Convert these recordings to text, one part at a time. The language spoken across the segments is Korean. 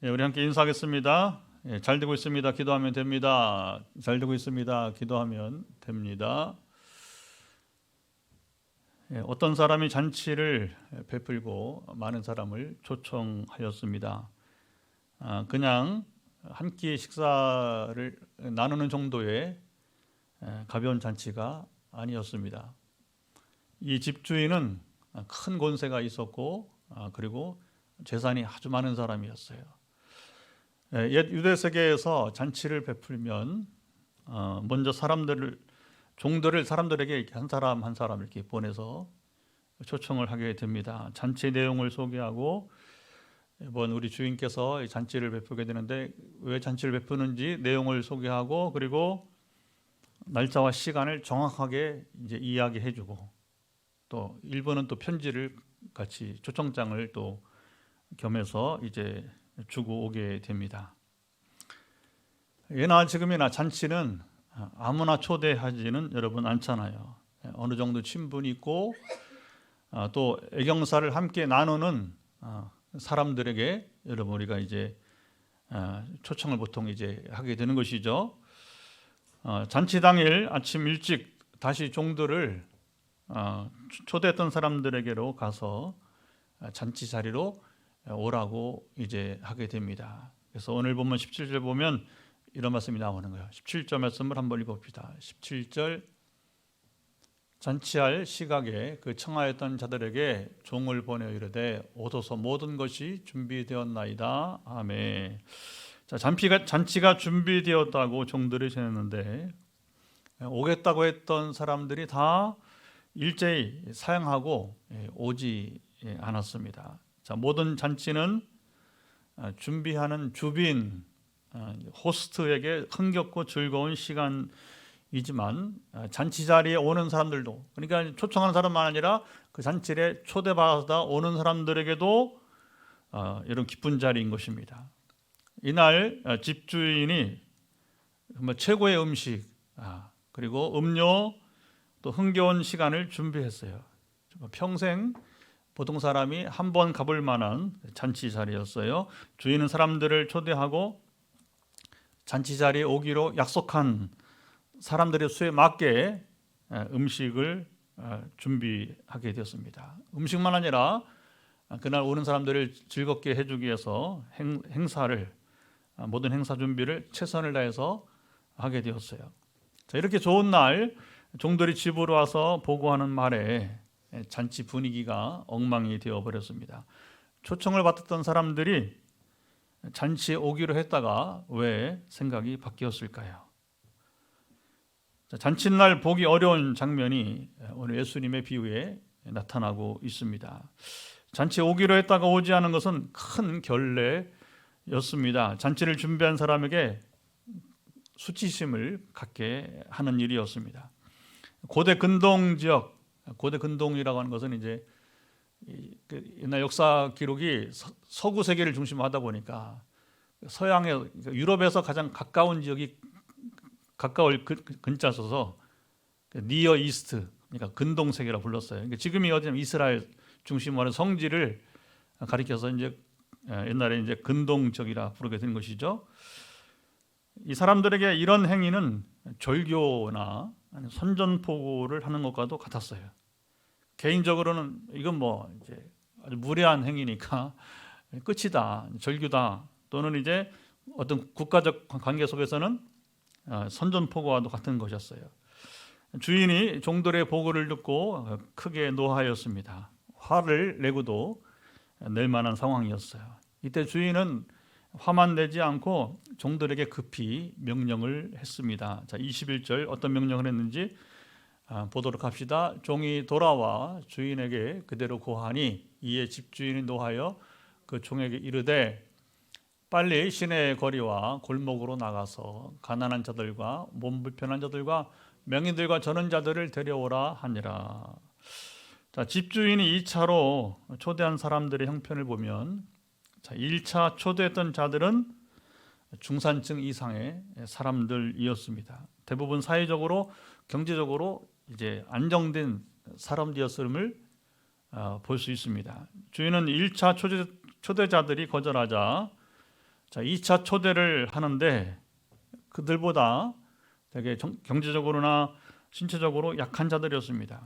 우리 함께 인사하겠습니다. 잘 되고 있습니다. 기도하면 됩니다. 잘 되고 있습니다. 기도하면 됩니다. 어떤 사람이 잔치를 베풀고 많은 사람을 초청하였습니다. 그냥 한 끼 식사를 나누는 정도의 가벼운 잔치가 아니었습니다. 이 집주인은 큰 권세가 있었고 그리고 재산이 아주 많은 사람이었어요. 옛 유대 세계에서 잔치를 베풀면 먼저 종들을 사람들에게 이렇게 한 사람 한 사람 이렇게 보내서 초청을 하게 됩니다. 잔치 내용을 소개하고 이번 우리 주인께서 잔치를 베푸게 되는데 왜 잔치를 베푸는지 내용을 소개하고 그리고 날짜와 시간을 정확하게 이제 이야기해주고 또 일부는 또 편지를 같이 초청장을 또 겸해서 이제 주고 오게 됩니다. 예나 지금이나 잔치는 아무나 초대하지는 여러분 않잖아요. 어느 정도 친분이 있고 또 애경사를 함께 나누는 사람들에게 여러분 우리가 이제 초청을 보통 이제 하게 되는 것이죠. 잔치 당일 아침 일찍 다시 종들을 초대했던 사람들에게로 가서 잔치 자리로 오라고 이제 하게 됩니다. 그래서 오늘 보면 17절 보면 이런 말씀이 나오는 거예요. 17절 말씀을 한번 읽어봅시다. 17절 잔치할 시각에 그 청하였던 자들에게 종을 보내어 이르되 오소서 모든 것이 준비되었나이다. 아멘. 자, 잔치가 준비되었다고 종들이 전했는데 오겠다고 했던 사람들이 다 일제히 사양하고 오지 않았습니다. 자, 모든 잔치는 준비하는 주빈 호스트에게 흥겹고 즐거운 시간이지만 잔치 자리에 오는 사람들도 그러니까 초청하는 사람만 아니라 그 잔치에 초대받아 오는 사람들에게도 이런 기쁜 자리인 것입니다. 이날 집주인이 정말 최고의 음식 그리고 음료 또 흥겨운 시간을 준비했어요. 평생 보통 사람이 한 번 가볼 만한 잔치 자리였어요. 주인은 사람들을 초대하고 잔치 자리에 오기로 약속한 사람들의 수에 맞게 음식을 준비하게 되었습니다. 음식만 아니라 그날 오는 사람들을 즐겁게 해주기 위해서 모든 행사 준비를 최선을 다해서 하게 되었어요. 자, 이렇게 좋은 날 종들이 집으로 와서 보고하는 말에 잔치 분위기가 엉망이 되어버렸습니다. 초청을 받았던 사람들이 잔치에 오기로 했다가 왜 생각이 바뀌었을까요? 잔칫날 보기 어려운 장면이 오늘 예수님의 비유에 나타나고 있습니다. 잔치에 오기로 했다가 오지 않은 것은 큰 결례였습니다. 잔치를 준비한 사람에게 수치심을 갖게 하는 일이었습니다. 고대 근동 지역, 고대 근동이라고 하는 것은 이제 옛날 역사 기록이 서구 세계를 중심으로 하다 보니까 서양의 유럽에서 가장 가까운 지역이 가까울 근자 써서 니어 이스트, 그러니까 근동 세계라 불렀어요. 그러니까 지금이 어디냐면 이스라엘 중심으로 하는 성지를 가리켜서 이제 옛날에 이제 근동 지역이라 부르게 된 것이죠. 이 사람들에게 이런 행위는 절교나 선전포고를 하는 것과도 같았어요. 개인적으로는 이건 뭐 이제 아주 무례한 행위니까 끝이다, 절규다, 또는 이제 어떤 국가적 관계 속에서는 선전포고와도 같은 것이었어요. 주인이 종들의 보고를 듣고 크게 노하였습니다. 화를 내고도 낼 만한 상황이었어요. 이때 주인은 화만 내지 않고 종들에게 급히 명령을 했습니다. 자, 21절 어떤 명령을 했는지 보도록 합시다. 종이 돌아와 주인에게 그대로 고하니 이에 집주인이 노하여 그 종에게 이르되 빨리 시내의 거리와 골목으로 나가서 가난한 자들과 몸 불편한 자들과 명인들과 저는 자들을 데려오라 하니라. 자, 집주인이 2차로 초대한 사람들의 형편을 보면 1차 초대했던 자들은 중산층 이상의 사람들이었습니다. 대부분 사회적으로 경제적으로 이제 안정된 사람들이었음을 볼 수 있습니다. 주인은 1차 초대자들이 거절하자 자, 2차 초대를 하는데 그들보다 되게 경제적으로나 신체적으로 약한 자들이었습니다.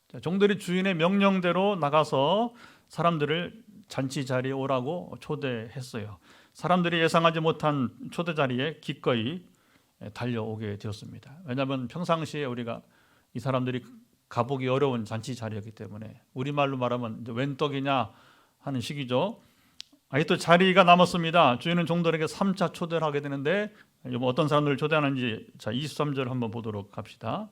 자, 종들이 주인의 명령대로 나가서 사람들을 잔치 자리에 오라고 초대했어요. 사람들이 예상하지 못한 초대 자리에 기꺼이 달려오게 되었습니다. 왜냐하면 평상시에 우리가 이 사람들이 가보기 어려운 잔치 자리였기 때문에, 우리말로 말하면 이제 웬 떡이냐 하는 식이죠. 아직도 자리가 남았습니다. 주인은 종들에게 3차 초대를 하게 되는데 어떤 사람들을 초대하는지, 자, 23절 한번 보도록 합시다.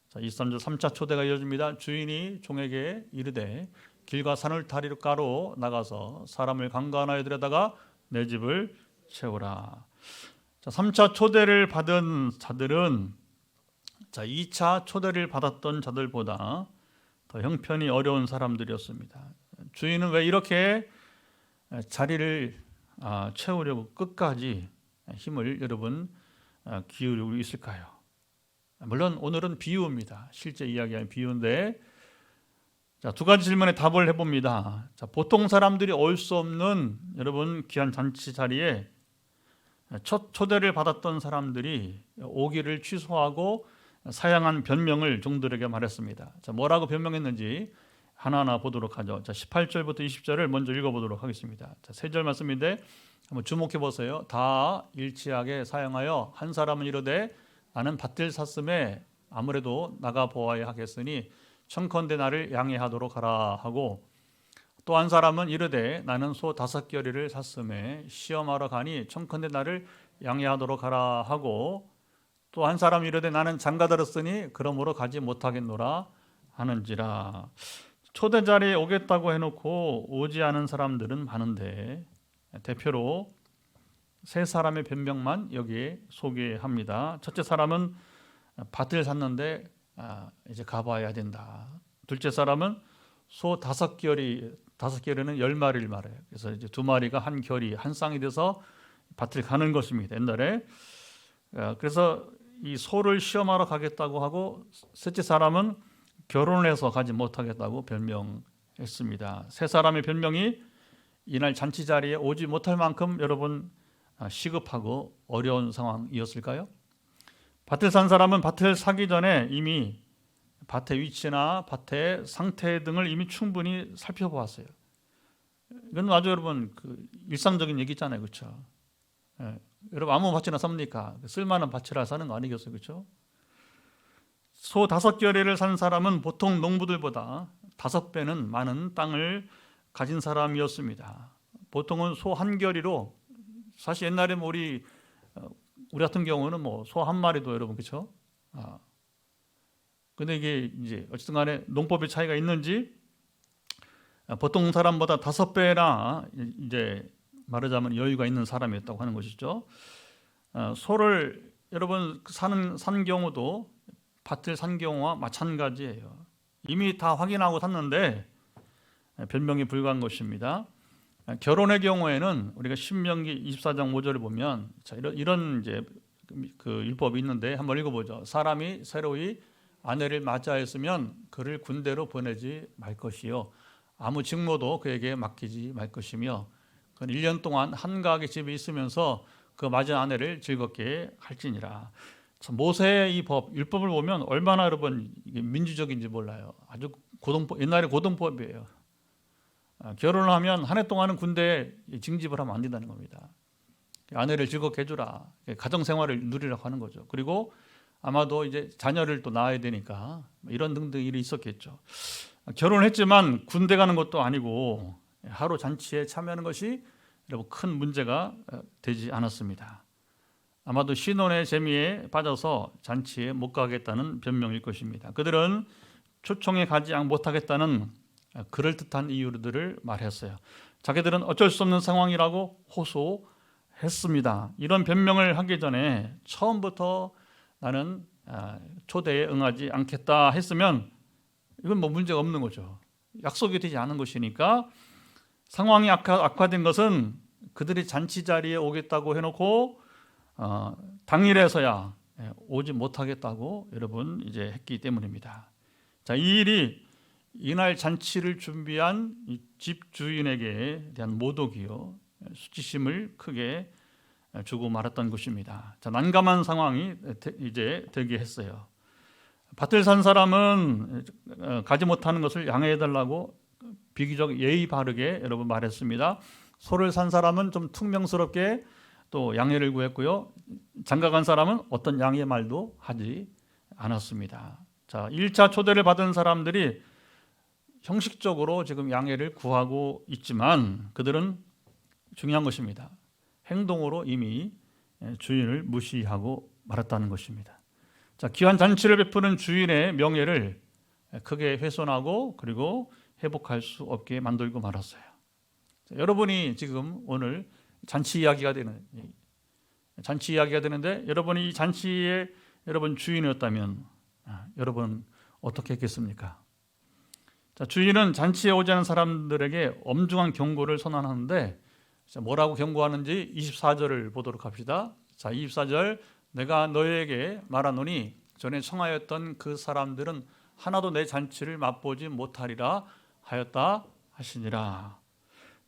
자, 23절 3차 초대가 이어집니다. 주인이 종에게 이르되 길과 산을 다리로 나가서 사람을 강간하여 들여다가 내 집을 채우라. 자, 3차 초대를 받은 자들은, 자, 2차 초대를 받았던 자들보다 더 형편이 어려운 사람들이었습니다. 주인은 왜 이렇게 자리를 채우려고 끝까지 힘을 여러분 기울이고 있을까요? 물론 오늘은 비유입니다. 실제 이야기하는 비유인데, 자, 두 가지 질문에 답을 해봅니다. 자, 보통 사람들이 올 수 없는 여러분 귀한 잔치 자리에 첫 초대를 받았던 사람들이 오기를 취소하고 사양한 변명을 종들에게 말했습니다. 자, 뭐라고 변명했는지 하나하나 보도록 하죠. 자, 18절부터 20절을 먼저 읽어보도록 하겠습니다. 자, 3절 말씀인데 한번 주목해 보세요. 다 일치하게 사양하여 한 사람은 이르되 나는 밭을 샀음에 아무래도 나가 보아야 하겠으니 청컨대 나를 양해하도록 하라 하고, 또 한 사람은 이르되 나는 소 5겨리를 샀음에 시험하러 가니 청컨대 나를 양해하도록 하라 하고, 또 한 사람이 이르되 나는 장가들었으니 그러므로 가지 못하겠노라 하는지라. 초대 자리에 오겠다고 해놓고 오지 않은 사람들은 많은데 대표로 3사람의 변명만 여기에 소개합니다. 첫째 사람은 밭을 샀는데 이제 가봐야 된다. 둘째 사람은 소 5겨리, 5겨리는 10마리를 말해요. 그래서 이제 2마리가 한 겨리, 한 쌍이 돼서 밭을 가는 것입니다. 옛날에. 그래서 이 소를 시험하러 가겠다고 하고, 셋째 사람은 결혼을 해서 가지 못하겠다고 변명했습니다. 3사람의 변명이 이날 잔치 자리에 오지 못할 만큼 여러분 시급하고 어려운 상황이었을까요? 밭을 산 사람은 밭을 사기 전에 이미 밭의 위치나 밭의 상태 등을 이미 충분히 살펴보았어요. 이건 아주 여러분 일상적인 얘기잖아요, 그렇죠? 여러분 아무 밭이나 삽니까? 쓸만한 밭이라 사는 거 아니겠어요, 그렇죠? 소 5겨리를 산 사람은 보통 농부들보다 5배는 많은 땅을 가진 사람이었습니다. 보통은 소 1겨리로, 사실 옛날에 우리 같은 경우는 소 1마리도 여러분, 그렇죠? 근데 이게 이제 어쨌든 간에 농법의 차이가 있는지 보통 사람보다 5배나 이제 말하자면 여유가 있는 사람이었다고 하는 것이죠. 소를 여러분 산 경우도 밭을 산 경우와 마찬가지예요. 이미 다 확인하고 샀는데 변명이 불가한 것입니다. 결혼의 경우에는 우리가 신명기 24장 5절을 보면, 자, 이런 이제 그 율법이 있는데 한번 읽어보죠. 사람이 새로이 아내를 맞이하였으면 그를 군대로 보내지 말 것이요 아무 직무도 그에게 맡기지 말 것이며 그는 1년 동안 한가하게 집에 있으면서 그 맞은 아내를 즐겁게 할지니라. 참, 모세의 이 법, 율법을 보면 얼마나 여러분 이게 민주적인지 몰라요. 아주 고등법, 옛날에 고등법이에요. 결혼을 하면 한 해 동안은 군대에 징집을 하면 안 된다는 겁니다. 아내를 즐겁게 해주라. 가정 생활을 누리라고 하는 거죠. 그리고 아마도 이제 자녀를 또 낳아야 되니까 이런 등등 일이 있었겠죠. 결혼했지만 군대 가는 것도 아니고 하루 잔치에 참여하는 것이 여러분 큰 문제가 되지 않았습니다. 아마도 신혼의 재미에 빠져서 잔치에 못 가겠다는 변명일 것입니다. 그들은 초청에 가지 못하겠다는 그럴듯한 이유들을 말했어요. 자기들은 어쩔 수 없는 상황이라고 호소했습니다. 이런 변명을 하기 전에 처음부터 나는 초대에 응하지 않겠다 했으면 이건 문제가 없는 거죠. 약속이 되지 않은 것이니까. 상황이 악화된 것은 그들이 잔치 자리에 오겠다고 해놓고 당일에서야 오지 못하겠다고 여러분 이제 했기 때문입니다. 자, 이 일이 이날 잔치를 준비한 이 집 주인에게 대한 모독이요, 수치심을 크게 주고 말았던 것입니다. 자, 난감한 상황이 이제 되게 했어요. 밭을 산 사람은 가지 못하는 것을 양해해달라고 비교적 예의 바르게 여러분 말했습니다. 소를 산 사람은 좀 퉁명스럽게 또 양해를 구했고요. 장가간 사람은 어떤 양해 말도 하지 않았습니다. 자, 1차 초대를 받은 사람들이 형식적으로 지금 양해를 구하고 있지만 그들은 중요한 것입니다. 행동으로 이미 주인을 무시하고 말았다는 것입니다. 자, 귀한 잔치를 베푸는 주인의 명예를 크게 훼손하고 그리고 회복할 수 없게 만들고 말았어요. 자, 여러분이 지금 오늘 잔치 이야기가 되는데 여러분이 이 잔치의 여러분 주인이었다면 여러분 어떻게 했겠습니까? 자, 주인은 잔치에 오지 않은 사람들에게 엄중한 경고를 선언하는데 뭐라고 경고하는지 24절을 보도록 합시다. 자, 24절, 내가 너희에게 말하노니 전에 청하였던 그 사람들은 하나도 내 잔치를 맛보지 못하리라 하였다 하시니라.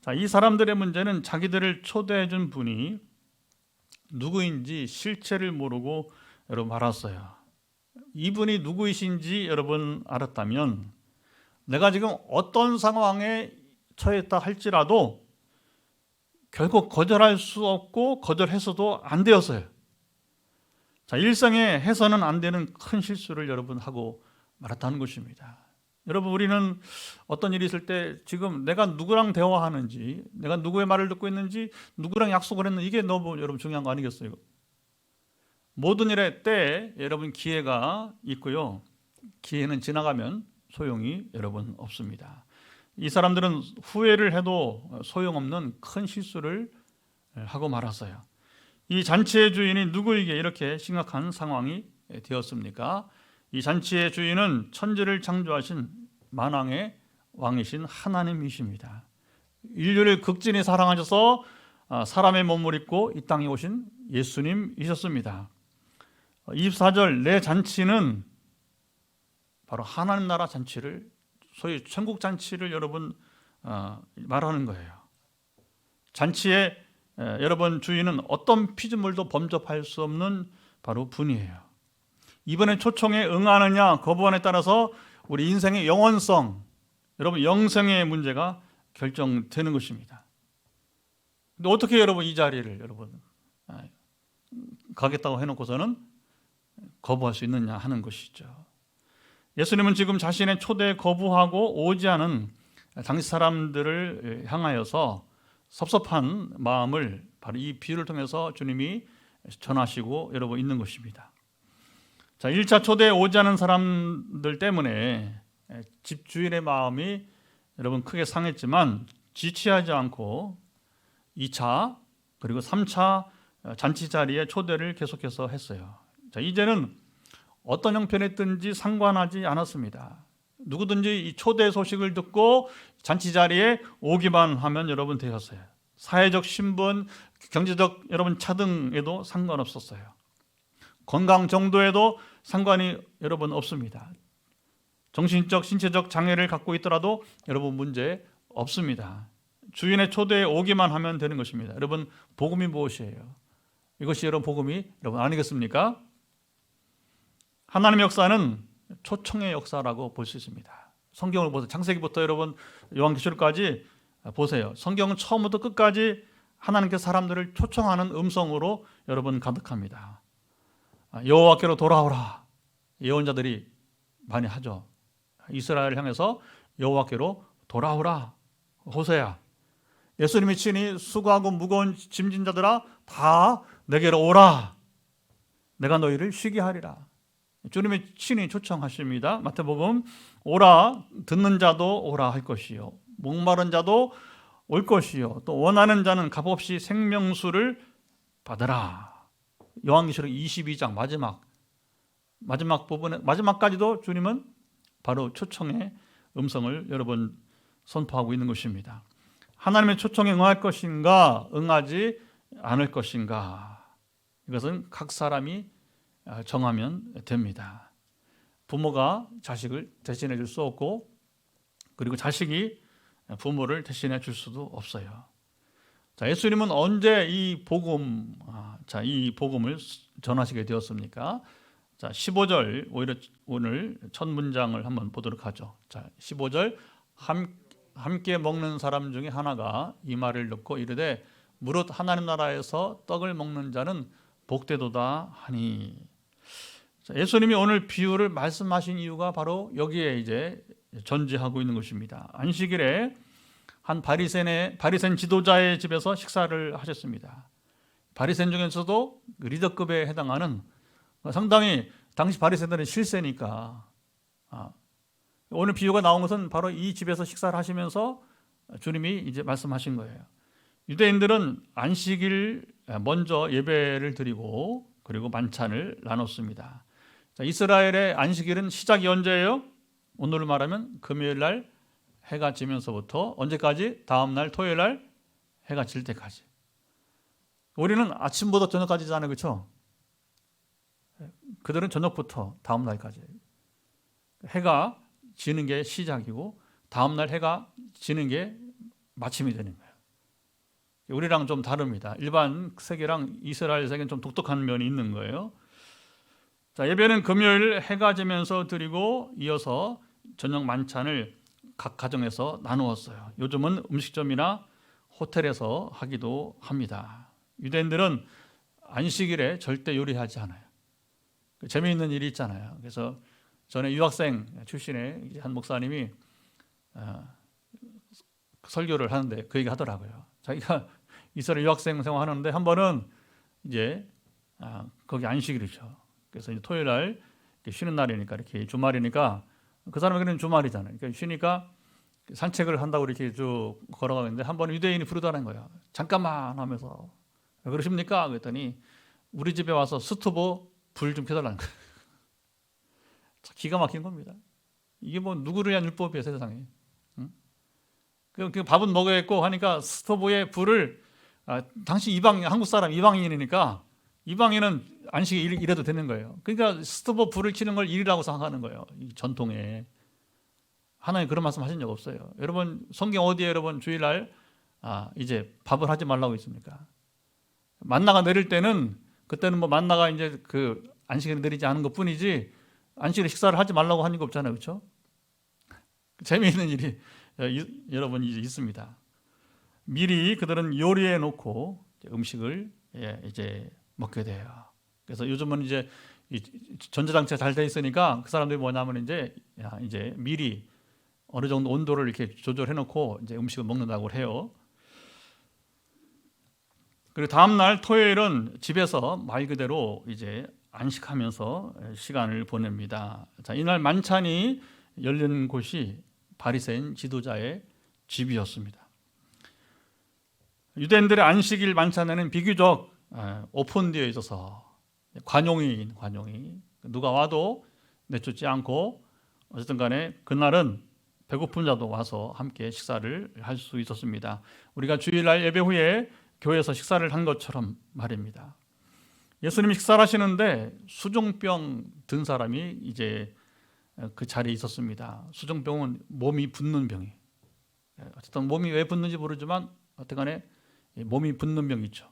자, 이 사람들의 문제는 자기들을 초대해 준 분이 누구인지 실체를 모르고 여러분 알았어요. 이분이 누구이신지 여러분 알았다면 내가 지금 어떤 상황에 처했다 할지라도 결국 거절할 수 없고 거절해서도 안 되었어요. 자, 일상에 해서는 안 되는 큰 실수를 여러분 하고 말았다는 것입니다. 여러분, 우리는 어떤 일이 있을 때 지금 내가 누구랑 대화하는지, 내가 누구의 말을 듣고 있는지, 누구랑 약속을 했는지 이게 너무 여러분 중요한 거 아니겠어요? 모든 일에 때에 여러분 기회가 있고요. 기회는 지나가면 소용이 여러분 없습니다. 이 사람들은 후회를 해도 소용없는 큰 실수를 하고 말았어요. 이 잔치의 주인이 누구에게 이렇게 심각한 상황이 되었습니까? 이 잔치의 주인은 천지를 창조하신 만왕의 왕이신 하나님이십니다. 인류를 극진히 사랑하셔서 사람의 몸을 입고 이 땅에 오신 예수님이셨습니다. 24절, 내 잔치는 바로 하나님 나라 잔치를, 소위 천국 잔치를 여러분 말하는 거예요. 잔치의 여러분 주인은 어떤 피조물도 범접할 수 없는 바로 분이에요. 이번에 초청에 응하느냐 거부하느냐에 따라서 우리 인생의 영원성, 여러분 영생의 문제가 결정되는 것입니다. 근데 어떻게 여러분 이 자리를 여러분 가겠다고 해놓고서는 거부할 수 있느냐 하는 것이죠. 예수님은 지금 자신의 초대에 거부하고 오지 않은 당시 사람들을 향하여서 섭섭한 마음을 바로 이 비유를 통해서 주님이 전하시고 여러분 있는 것입니다. 자, 1차 초대에 오지 않은 사람들 때문에 집주인의 마음이 여러분 크게 상했지만 지체하지 않고 2차 그리고 3차 잔치 자리에 초대를 계속해서 했어요. 자, 이제는 어떤 형편이든지 상관하지 않았습니다. 누구든지 이 초대 소식을 듣고 잔치 자리에 오기만 하면 여러분 되었어요. 사회적 신분, 경제적 여러분 차등에도 상관없었어요. 건강 정도에도 상관이 여러분 없습니다. 정신적, 신체적 장애를 갖고 있더라도 여러분 문제 없습니다. 주인의 초대에 오기만 하면 되는 것입니다. 여러분, 복음이 무엇이에요? 이것이 여러분 복음이 여러분 아니겠습니까? 하나님의 역사는 초청의 역사라고 볼 수 있습니다. 성경을 보세요. 창세기부터 여러분 요한계시록까지 보세요. 성경은 처음부터 끝까지 하나님께서 사람들을 초청하는 음성으로 여러분 가득합니다. 여호와께로 돌아오라. 예언자들이 많이 하죠. 이스라엘을 향해서 여호와께로 돌아오라. 호세야. 예수님이 친히 수고하고 무거운 짐진 자들아 다 내게로 오라. 내가 너희를 쉬게 하리라. 주님이 친히 초청하십니다. 마태복음, 오라, 듣는 자도 오라 할 것이요, 목마른 자도 올 것이요, 또 원하는 자는 값없이 생명수를 받으라. 요한계시록 22장 마지막 부분에, 마지막까지도 주님은 바로 초청의 음성을 여러분 선포하고 있는 것입니다. 하나님의 초청에 응할 것인가 응하지 않을 것인가, 이것은 각 사람이 정하면 됩니다. 부모가 자식을 대신해 줄 수 없고, 그리고 자식이 부모를 대신해 줄 수도 없어요. 자, 예수님은 언제 이 복음을 전하시게 되었습니까? 자, 15절 오늘 첫 문장을 한번 보도록 하죠. 자, 15절 함께 먹는 사람 중에 하나가 이 말을 듣고 이르되 무릇 하나님 나라에서 떡을 먹는 자는 복되도다 하니. 자, 예수님이 오늘 비유를 말씀하신 이유가 바로 여기에 이제 전제하고 있는 것입니다. 안식일에 한 바리새인 지도자의 집에서 식사를 하셨습니다. 바리새인 중에서도 리더급에 해당하는 상당히 당시 바리새인들은 실세니까 오늘 비유가 나온 것은 바로 이 집에서 식사를 하시면서 주님이 이제 말씀하신 거예요. 유대인들은 안식일 먼저 예배를 드리고 그리고 만찬을 나눴습니다. 자, 이스라엘의 안식일은 시작이 언제예요? 오늘 말하면 금요일 날 해가 지면서부터 언제까지? 다음 날 토요일 날 해가 질 때까지. 우리는 아침부터 저녁까지잖아요, 그렇죠? 그들은 저녁부터 다음 날까지. 해가 지는 게 시작이고 다음 날 해가 지는 게 마침이 되는 거예요. 우리랑 좀 다릅니다. 일반 세계랑 이스라엘 세계는 좀 독특한 면이 있는 거예요. 자, 예배는 금요일 해가 지면서 드리고 이어서 저녁 만찬을 각 가정에서 나누었어요. 요즘은 음식점이나 호텔에서 하기도 합니다. 유대인들은 안식일에 절대 요리하지 않아요. 재미있는 일이 있잖아요. 그래서 전에 유학생 출신의 한 목사님이 설교를 하는데 그 얘기 하더라고요. 자기가 이스라엘 유학생 생활하는데 한 번은 이제 거기 안식일이죠. 그래서 이제 토요일 날 쉬는 날이니까 이렇게 주말이니까 그 사람에게는 주말이잖아요. 그러니까 쉬니까 산책을 한다고 이렇게 쭉 걸어가는데 한 번 유대인이 부르다는 거예요. 잠깐만 하면서 왜 그러십니까? 그랬더니 우리 집에 와서 스토브 불 좀 켜달라는 거예요. 기가 막힌 겁니다. 이게 뭐 누구를 위한 율법이에요, 세상에. 응? 그 밥은 먹어야겠고 하니까 스토브에 불을 당시 한국 사람 이방인이니까 이방인은 안식에 일해도 되는 거예요. 그러니까 스토브 불을 켜는 걸 일이라고 생각하는 거예요. 이 전통에. 하나님 그런 말씀 하신 적 없어요. 여러분 성경 어디에 여러분 주일날 이제 밥을 하지 말라고 있습니까? 만나가 내릴 때는 그때는 뭐 만나가 이제 그 안식일에 내리지 않은 것 뿐이지 안식일에 식사를 하지 말라고 하는 거 없잖아요. 그렇죠? 재미있는 일이 여러분 이제 있습니다. 미리 그들은 요리해 놓고 음식을 이제 먹게 돼요. 그래서 요즘은 이제 전자장치가 잘 돼 있으니까 그 사람들이 뭐냐면 이제 미리 어느 정도 온도를 이렇게 조절해 놓고 이제 음식을 먹는다고 해요. 그리고 다음 날 토요일은 집에서 말 그대로 이제 안식하면서 시간을 보냅니다. 자, 이날 만찬이 열린 곳이 바리새인 지도자의 집이었습니다. 유대인들의 안식일 만찬에는 비교적 오픈되어 있어서 관용이 누가 와도 내쫓지 않고 어쨌든 간에 그날은 배고픈 자도 와서 함께 식사를 할 수 있었습니다. 우리가 주일날 예배 후에 교회에서 식사를 한 것처럼 말입니다. 예수님이 식사를 하시는데 수종병 든 사람이 이제 그 자리에 있었습니다. 수종병은 몸이 붓는 병이. 어쨌든 몸이 왜 붓는지 모르지만 어쨌든 간에 몸이 붓는 병이 있죠.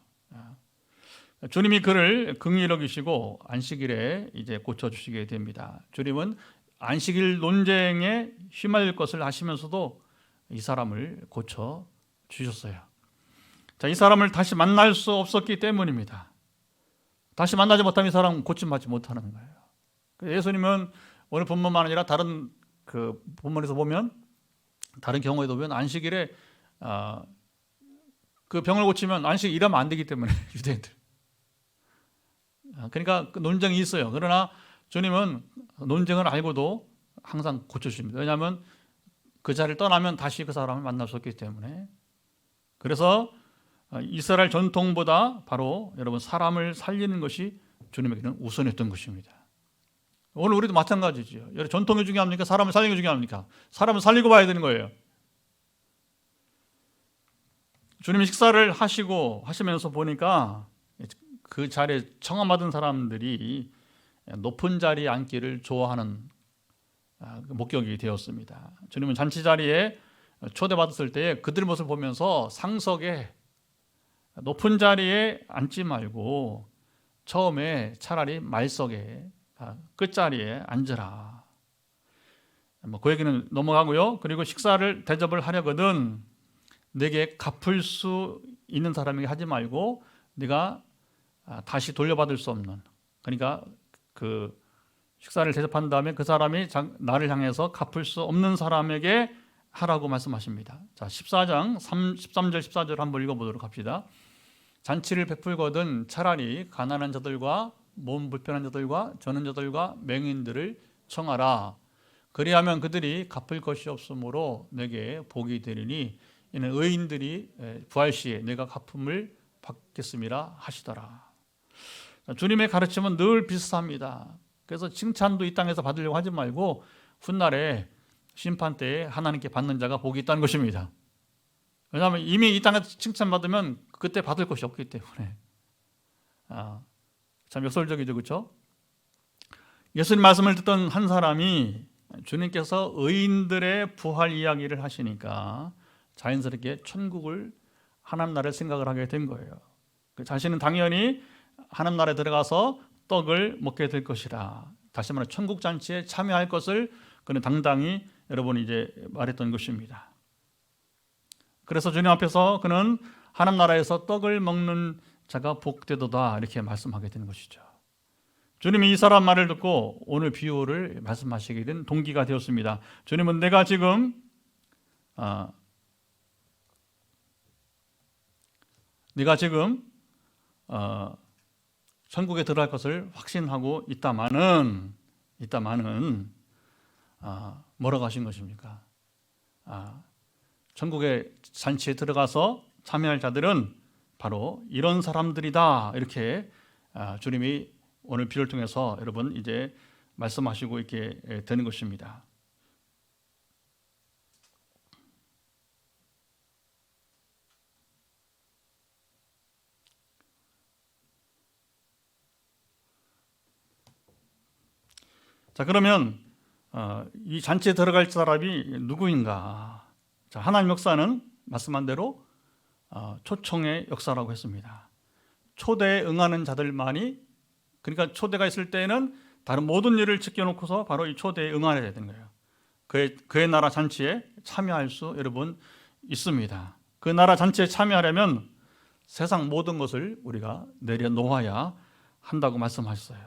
주님이 그를 긍휼히 여기시고 안식일에 이제 고쳐주시게 됩니다. 주님은 안식일 논쟁에 휘말릴 것을 아시면서도 이 사람을 고쳐주셨어요. 자, 이 사람을 다시 만날 수 없었기 때문입니다. 다시 만나지 못하면 이 사람 고침받지 못하는 거예요. 예수님은 오늘 본문만 아니라 다른 그 본문에서 보면 다른 경우에도 보면 안식일에 그 병을 고치면 안식 일하면 안 되기 때문에 유대인들. 그러니까 그 논쟁이 있어요. 그러나 주님은 논쟁을 알고도 항상 고쳐주십니다. 왜냐하면 그 자리를 떠나면 다시 그 사람을 만날 수 없기 때문에. 그래서 이스라엘 전통보다 바로 여러분 사람을 살리는 것이 주님에게는 우선했던 것입니다. 오늘 우리도 마찬가지죠. 여러분 전통이 중요합니까? 사람을 살리는 게 중요합니까? 사람을 살리고 봐야 되는 거예요. 주님이 식사를 하시면서 보니까 그 자리에 청함받은 사람들이 높은 자리에 앉기를 좋아하는 목격이 되었습니다. 주님은 잔치 자리에 초대받았을 때에 그들 모습을 보면서 상석에 높은 자리에 앉지 말고 처음에 차라리 말석에 끝자리에 앉으라. 그 얘기는 넘어가고요. 그리고 식사를 대접을 하려거든 내게 갚을 수 있는 사람에게 하지 말고 네가 다시 돌려받을 수 없는, 그러니까 그 식사를 대접한 다음에 그 사람이 나를 향해서 갚을 수 없는 사람에게 하라고 말씀하십니다. 자, 14장 13절 14절 한번 읽어보도록 합시다. 잔치를 베풀거든 차라리 가난한 자들과 몸 불편한 자들과 저는 자들과 맹인들을 청하라. 그리하면 그들이 갚을 것이 없으므로 내게 복이 되리니 이는 의인들이 부활 시에 내가 갚음을 받겠음이라 하시더라. 주님의 가르침은 늘 비슷합니다. 그래서 칭찬도 이 땅에서 받으려고 하지 말고 훗날에 심판 때에 하나님께 받는 자가 복이 있다는 것입니다. 왜냐하면 이미 이 땅에서 칭찬받으면 그때 받을 것이 없기 때문에. 참 역설적이죠, 그렇죠? 예수님 말씀을 듣던 한 사람이 주님께서 의인들의 부활 이야기를 하시니까 자연스럽게 천국을 하나님 나라를 생각을 하게 된 거예요. 자신은 당연히 하나님 나라에 들어가서 떡을 먹게 될 것이라, 다시 말해 천국 잔치에 참여할 것을 그는 당당히 여러분이 이제 말했던 것입니다. 그래서 주님 앞에서 그는 하나님 나라에서 떡을 먹는 자가 복되도다 이렇게 말씀하게 되는 것이죠. 주님이 이 사람 말을 듣고 오늘 비유를 말씀하시게 된 동기가 되었습니다. 주님은 내가 지금 천국에 들어갈 것을 확신하고 있다마는 뭐라고 하신 것입니까? 천국의 잔치에 들어가서 참여할 자들은 바로 이런 사람들이다 이렇게 주님이 오늘 비유를 통해서 여러분 이제 말씀하시고 있게 되는 것입니다. 자, 그러면 이 잔치에 들어갈 사람이 누구인가? 자, 하나님 역사는 말씀한 대로 초청의 역사라고 했습니다. 초대에 응하는 자들만이, 그러니까 초대가 있을 때에는 다른 모든 일을 제껴놓고서 바로 이 초대에 응하게 되는 거예요. 그의 나라 잔치에 참여할 수 여러분 있습니다. 그 나라 잔치에 참여하려면 세상 모든 것을 우리가 내려놓아야 한다고 말씀하셨어요.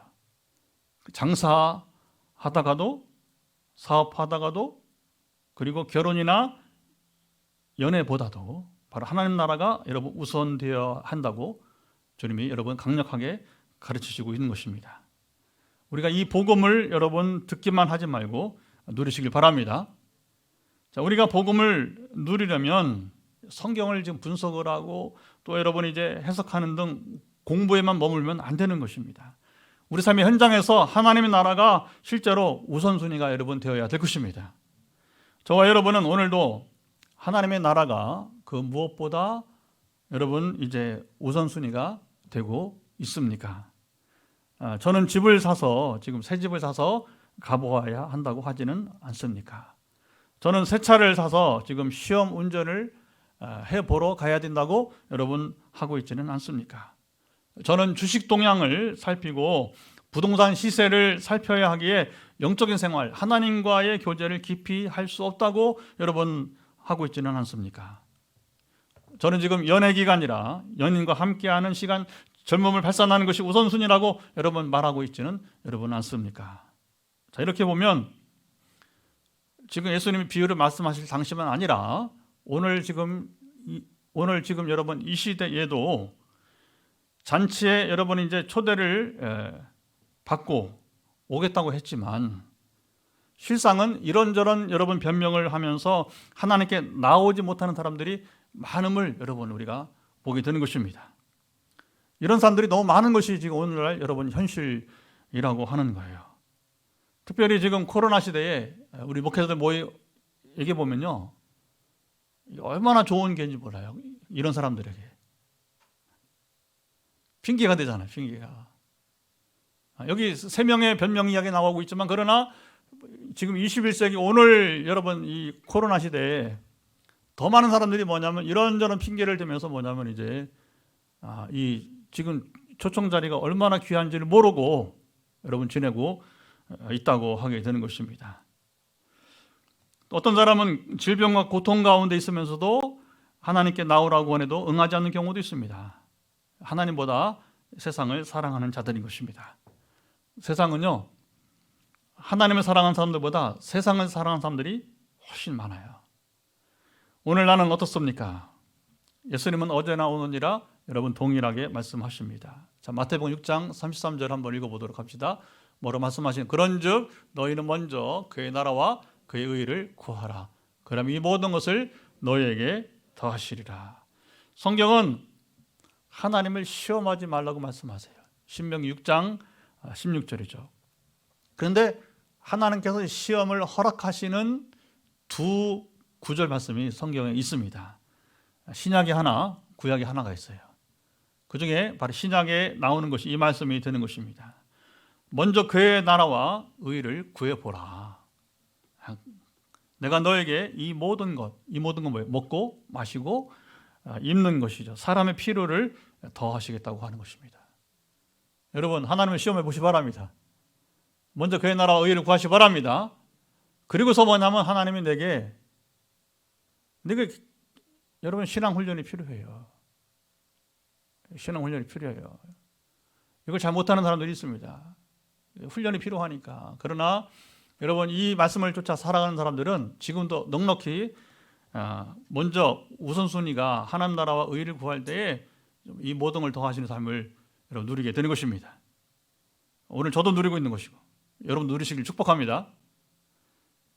장사하다가도, 사업하다가도, 그리고 결혼이나 연애보다도 바로 하나님 나라가 여러분 우선되어야 한다고 주님이 여러분 강력하게 가르치시고 있는 것입니다. 우리가 이 복음을 여러분 듣기만 하지 말고 누리시길 바랍니다. 자, 우리가 복음을 누리려면 성경을 지금 분석을 하고 또 여러분이 이제 해석하는 등 공부에만 머물면 안 되는 것입니다. 우리 삶의 현장에서 하나님의 나라가 실제로 우선순위가 여러분 되어야 될 것입니다. 저와 여러분은 오늘도 하나님의 나라가 그 무엇보다 여러분 이제 우선순위가 되고 있습니까? 저는 집을 사서 지금 새 집을 사서 가보아야 한다고 하지는 않습니까? 저는 새 차를 사서 지금 시험 운전을 해보러 가야 된다고 여러분 하고 있지는 않습니까? 저는 주식 동향을 살피고 부동산 시세를 살펴야 하기에 영적인 생활, 하나님과의 교제를 깊이 할 수 없다고 여러분 하고 있지는 않습니까? 저는 지금 연애 기간이라 연인과 함께하는 시간, 젊음을 발산하는 것이 우선순위라고 여러분 말하고 있지는 여러분 않습니까? 자, 이렇게 보면 지금 예수님이 비유를 말씀하실 당시만 아니라 오늘 지금 여러분 이 시대에도 잔치에 여러분이 이제 초대를 받고 오겠다고 했지만 실상은 이런저런 여러분 변명을 하면서 하나님께 나오지 못하는 사람들이 많음을 여러분 우리가 보게 되는 것입니다. 이런 사람들이 너무 많은 것이 지금 오늘날 여러분 현실이라고 하는 거예요. 특별히 지금 코로나 시대에 우리 목회자들 모여 얘기해 보면요, 얼마나 좋은 게인지 몰라요. 이런 사람들에게 핑계가 되잖아요. 핑계가. 여기 3명의 변명 이야기 나오고 있지만 그러나 지금 21세기 오늘 여러분 이 코로나 시대에 더 많은 사람들이 뭐냐면 이런저런 핑계를 대면서 뭐냐면 이제 이 지금 초청 자리가 얼마나 귀한지를 모르고 여러분 지내고 있다고 하게 되는 것입니다. 어떤 사람은 질병과 고통 가운데 있으면서도 하나님께 나오라고 원해도 응하지 않는 경우도 있습니다. 하나님보다 세상을 사랑하는 자들인 것입니다. 세상은요, 하나님을 사랑하는 사람들보다 세상을 사랑하는 사람들이 훨씬 많아요. 오늘 나는 어떻습니까? 예수님은 어제나 오느니라 여러분 동일하게 말씀하십니다. 자, 마태복음 6장 33절 한번 읽어보도록 합시다. 뭐로 말씀하시는 그런즉 너희는 먼저 그의 나라와 그의 의를 구하라. 그럼 이 모든 것을 너희에게 더하시리라. 성경은 하나님을 시험하지 말라고 말씀하세요. 신명기 6장 16절이죠. 그런데 하나님께서 시험을 허락하시는 두 구절 말씀이 성경에 있습니다. 신약이 하나, 구약이 하나가 있어요. 그 중에 바로 신약에 나오는 것이 이 말씀이 되는 것입니다. 먼저 그의 나라와 의를 구해보라. 내가 너에게 이 모든 건 뭐예요? 먹고 마시고 입는 것이죠. 사람의 필요를 더하시겠다고 하는 것입니다. 여러분, 하나님을 시험해 보시 바랍니다. 먼저 그의 나라와 의를 구하시 바랍니다. 그리고서 뭐냐면 하나님이 내게 여러분 신앙 훈련이 필요해요. 신앙 훈련이 필요해요. 이걸 잘 못하는 사람들이 있습니다. 훈련이 필요하니까. 그러나 여러분 이 말씀을 쫓아 살아가는 사람들은 지금도 넉넉히 먼저 우선순위가 하나님 나라와 의를 구할 때에 이 모든 걸 더하시는 삶을 여러분 누리게 되는 것입니다. 오늘 저도 누리고 있는 것이고 여러분 누리시길 축복합니다.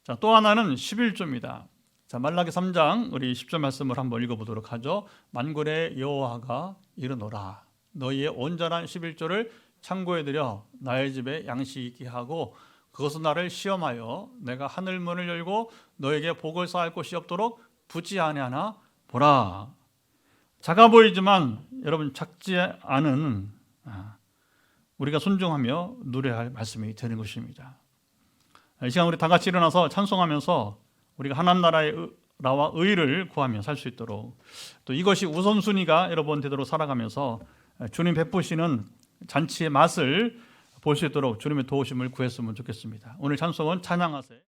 자, 또 하나는 11조입니다. 자, 말라기 3장 우리 10절 말씀을 한번 읽어보도록 하죠. 만군의 여호와가 이르노라 너희의 온전한 11조를 창고에 들여 나의 집에 양식이 있게 하고 그것은 나를 시험하여 내가 하늘 문을 열고 너에게 복을 쌓을 곳이 없도록 붙지 아니하나 보라. 작아 보이지만 여러분 작지 않은 우리가 순종하며 누려야 할 말씀이 되는 것입니다. 이 시간 우리 다 같이 일어나서 찬송하면서 우리가 하나님 나라의 나와 의를 구하며 살 수 있도록 또 이것이 우선순위가 여러분 되도록 살아가면서 주님 베푸시는 잔치의 맛을 볼 수 있도록 주님의 도우심을 구했으면 좋겠습니다. 오늘 찬송은 찬양하세요.